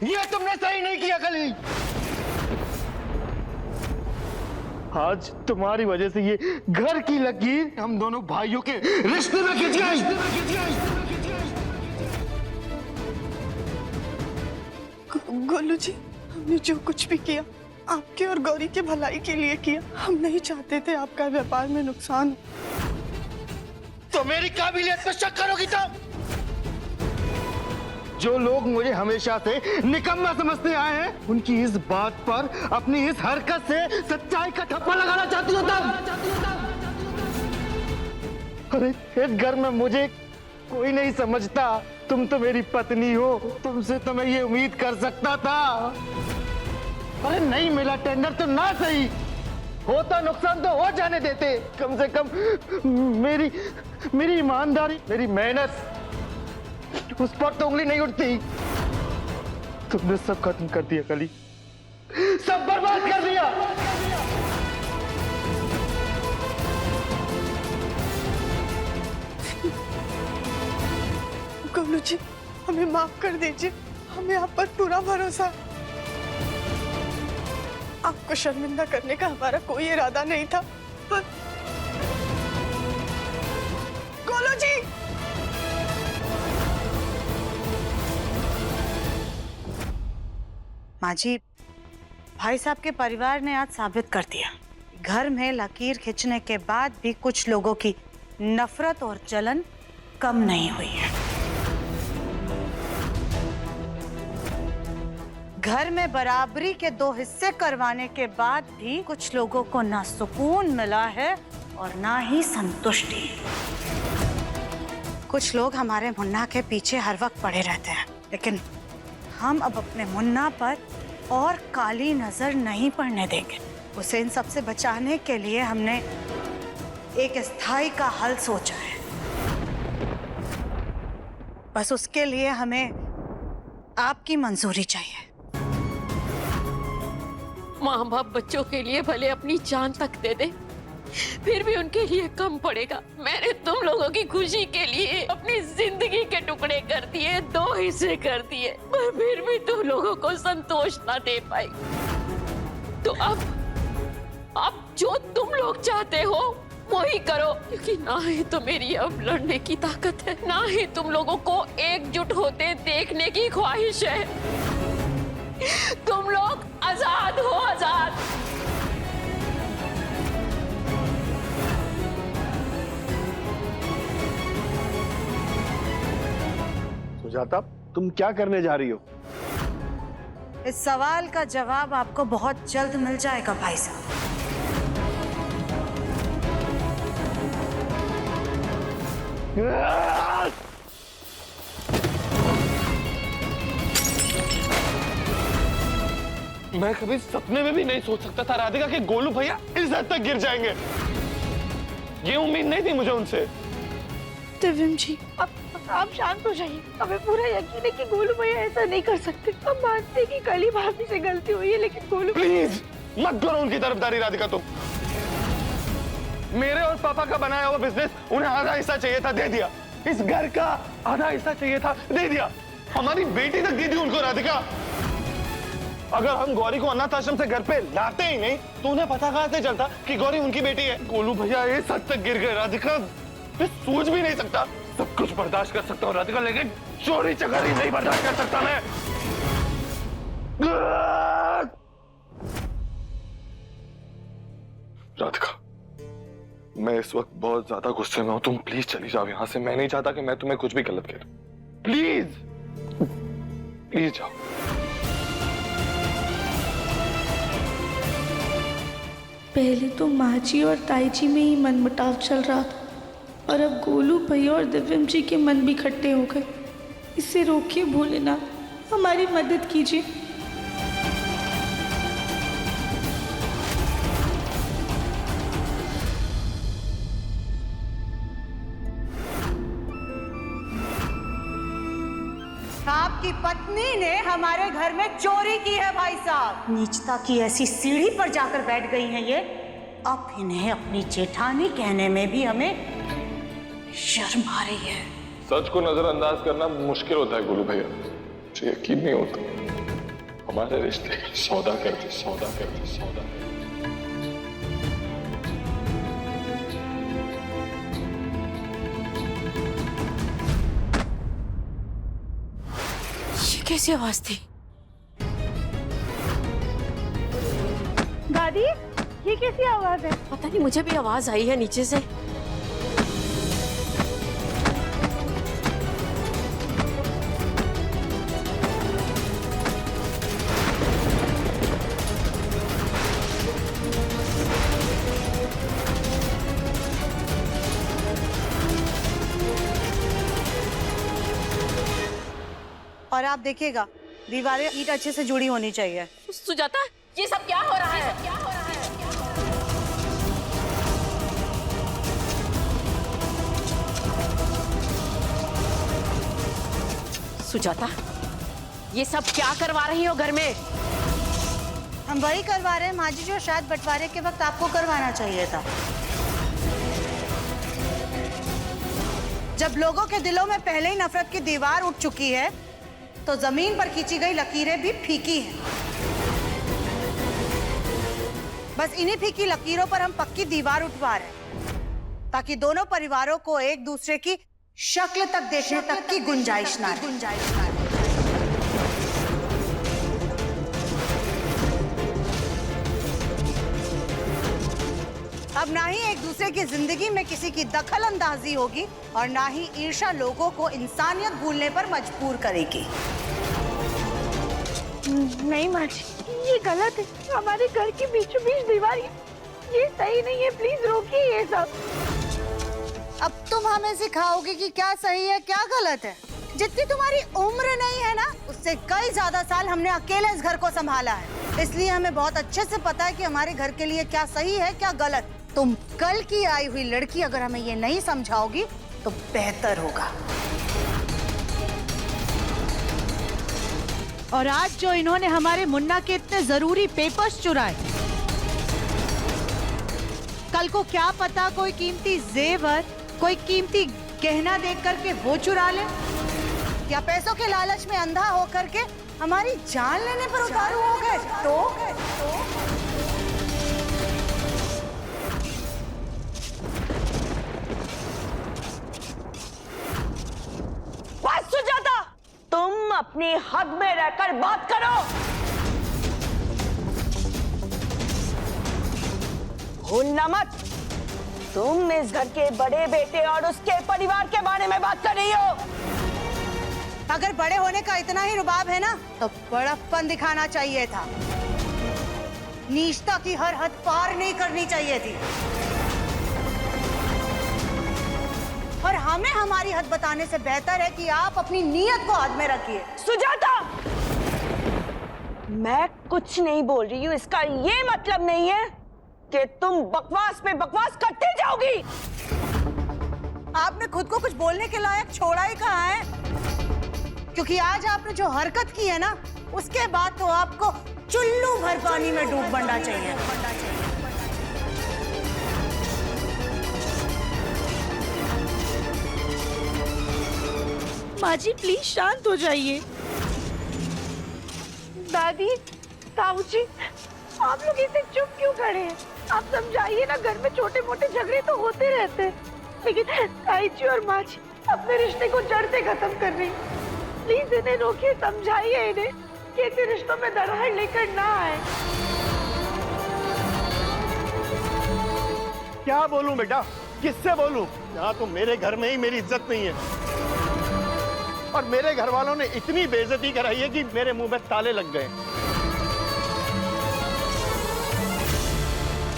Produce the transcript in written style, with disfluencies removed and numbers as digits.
ये तुमने सही नहीं किया कली। आज तुम्हारी वजह से ये घर की लकीर हम दोनों भाइयों के रिश्ते में खिंच गई। गोलू जी, हमने जो कुछ भी किया आपके और गौरी के भलाई के लिए किया। हम नहीं चाहते थे आपका व्यापार में नुकसान। तो मेरी काबिलियत पर शक करोगी तब? जो लोग मुझे हमेशा से निकम्मा समझते आए हैं, उनकी इस बात पर अपनी इस हरकत से सच्चाई का ठप्पा लगाना चाहती हो तब? अरे इस घर में मुझे कोई नहीं समझता। तुम तो मेरी पत्नी हो, तुमसे तो मैं ये उम्मीद कर सकता था। अरे नहीं मिला टेंडर तो ना सही, होता नुकसान तो हो जाने देते। कम से कम मेरी ईमानदारी, मेरी मेहनत, उस पर तो उंगली नहीं उठती। तुमने सब खत्म कर दिया कली, सब बर्बाद कर दिया। गोलू जी, हमें माफ कर दीजिए। हमें आप पर पूरा भरोसा है। आपको शर्मिंदा करने का हमारा कोई इरादा नहीं था, पर गोलू जी, माँ जी, भाई साहब के परिवार ने आज साबित कर दिया, घर में लकीर खींचने के बाद भी कुछ लोगों की नफरत और जलन कम नहीं हुई है। घर में बराबरी के 2 हिस्से करवाने के बाद भी कुछ लोगों को ना सुकून मिला है और ना ही संतुष्टि। कुछ लोग हमारे मुन्ना के पीछे हर वक्त पड़े रहते हैं, लेकिन हम अब अपने मुन्ना पर और काली नजर नहीं पड़ने देंगे। उसे इन सब से बचाने के लिए हमने एक स्थायी का हल सोचा है। बस उसके लिए हमें आपकी मंजूरी चाहिए। माँ बाप बच्चों के लिए भले अपनी जान तक दे दे, फिर भी उनके लिए कम पड़ेगा। मैंने तुम लोगों की खुशी के लिए अपनी जिंदगी के टुकड़े कर दिए, 2 हिस्से कर दिए, पर फिर भी तुम लोगों को संतोष ना दे पाई। तो अब जो तुम लोग चाहते हो वही करो, क्योंकि ना ही तो मेरी अब लड़ने की ताकत है, ना ही तुम लोगों को एकजुट होते देखने की ख्वाहिश है। तुम लोग आजाद हो, आजाद। सुजाता, तुम क्या करने जा रही हो? इस सवाल का जवाब आपको बहुत जल्द मिल जाएगा भाई साहब। मैं कभी सपने में भी नहीं सोच सकता था राधिका के गोलू भैया इस हद तक गिर जाएंगे। ये उम्मीद नहीं थी मुझे उनसे। दिव्यम जी, आप शांत हो जाइए। हमें पूरा यकीन है कि गोलू भैया ऐसा नहीं कर सकते। हम मानते हैं कि कली भाभी से गलती हुई है, लेकिन गोलू प्लीज मत करो उनकी तरफदारी राधिका। तुम मेरे और पापा का बनाया हुआ बिजनेस उन्हें आधा हिस्सा चाहिए था, दे दिया। इस घर का आधा हिस्सा चाहिए था, दे दिया। हमारी बेटी तक दी थी उनको राधिका। अगर हम गौरी को अनाथ आश्रम से घर पे लाते ही नहीं तो उन्हें पता कहां से चलता कि गौरी उनकी बेटी है। गोलू भैया इस हद तक गिर गए राधिका, मैं सोच भी नहीं सकता। सब कुछ बर्दाश्त कर सकता हूँ राधिका, लेकिन चोरी चकारी नहीं बर्दाश्त कर सकता मैं। राधिका, मैं इस वक्त बहुत ज्यादा गुस्से में हूं। तुम प्लीज चली जाओ यहाँ से। मैं नहीं चाहता कि मैं तुम्हें कुछ भी गलत करूं। प्लीज प्लीज जाओ। पहले तो माँ जी और ताई जी में ही मनमुटाव चल रहा था, और अब गोलू भैया और दिव्यम जी के मन भी इकट्ठे हो गए। इसे रोकिए भोलेनाथ, हमारी मदद कीजिए। आपकी पत्नी ने हमारे घर में चोरी की है भाई साहब। नीचता की ऐसी सीढ़ी पर जाकर बैठ गई हैं ये। अब इन्हें अपनी जेठानी कहने में भी हमें शर्म आ रही है। सच को नजरअंदाज करना मुश्किल होता है गोलू भैया, मुझे यकीन नहीं होता। हमारे रिश्ते सौदा कर दी, सौदा कर दी, सौदा कर दी। ये कैसी आवाज थी? दादी, ये कैसी आवाज है? पता नहीं, मुझे भी आवाज आई है नीचे से। और आप देखिएगा, दीवारें ईंट अच्छे से जुड़ी होनी चाहिए। सुजाता, ये सब क्या हो रहा है? सुजाता, ये सब क्या करवा रही हो घर में? हम वही करवा रहे हैं माँ जी जो शायद बंटवारे के वक्त आपको करवाना चाहिए था। जब लोगों के दिलों में पहले ही नफरत की दीवार उठ चुकी है, तो जमीन पर खींची गई लकीरें भी फीकी हैं। बस इन्हीं फीकी लकीरों पर हम पक्की दीवार उठवा रहे हैं, ताकि दोनों परिवारों को एक दूसरे की शक्ल तक देखने तक की गुंजाइश ना रहे। अब ना ही एक दूसरे की जिंदगी में किसी की दखल अंदाजी होगी और ना ही ईर्ष्या लोगों को इंसानियत भूलने पर मजबूर करेगी। नहीं माँ जी, ये गलत है। हमारे घर के बीचों बीच दीवार, ये सही नहीं है। प्लीज रोकिए ये सब। अब तुम हमें सिखाओगे कि क्या सही है क्या गलत है। जितनी तुम्हारी उम्र नहीं है ना, उससे कई ज्यादा साल हमने अकेले इस घर को संभाला है। इसलिए हमें बहुत अच्छे से पता है कि हमारे घर के लिए क्या सही है क्या गलत। तुम कल की आई हुई लड़की अगर हमें ये नहीं समझाओगी तो बेहतर होगा। और आज जो इन्होंने हमारे मुन्ना के इतने जरूरी पेपर्स चुराए, कल को क्या पता कोई कीमती जेवर, कोई कीमती गहना देख करके वो चुरा ले, या पैसों के लालच में अंधा होकर के हमारी जान लेने पर उतारू हो गए तो? बस सुजाता, तुम अपनी हद में रहकर बात करो। भूलना मत, तुम इस घर के बड़े बेटे और उसके परिवार के बारे में बात कर रही हो। अगर बड़े होने का इतना ही रुबाब है ना, तो बड़प्पन दिखाना चाहिए था। नीचता की हर हद पार नहीं करनी चाहिए थी। और हमें हमारी हद बताने से बेहतर है कि आप अपनी नीयत को हाथ में रखिए। सुजाता, मैं कुछ नहीं बोल रही हूँ, इसका ये मतलब नहीं है कि तुम बकवास पे बकवास करते जाओगी। आपने खुद को कुछ बोलने के लायक छोड़ा ही कहाँ है? क्योंकि आज आपने जो हरकत की है ना, उसके बाद तो आपको चुल्लू भर पानी में डूब मरना चाहिए। माँ जी प्लीज शांत हो जाइए। दादी, ताऊ जी, आप लोग इसे चुप क्यों खड़े हैं? आप समझाइए ना, घर में छोटे मोटे झगड़े तो होते रहते हैं, लेकिन ताई जी और माँ जी अपने रिश्ते को जड़ से खत्म कर रही। प्लीज इन्हें रोकिए, समझाइए इन्हें कि ऐसे रिश्तों में दरार लेकर ना आए। क्या बोलूं बेटा, किससे बोलूं? यहाँ तो मेरे घर में ही मेरी इज्जत नहीं है और मेरे घर वालों ने इतनी बेइज्जती कराई है कि मेरे मुंह में ताले लग गए।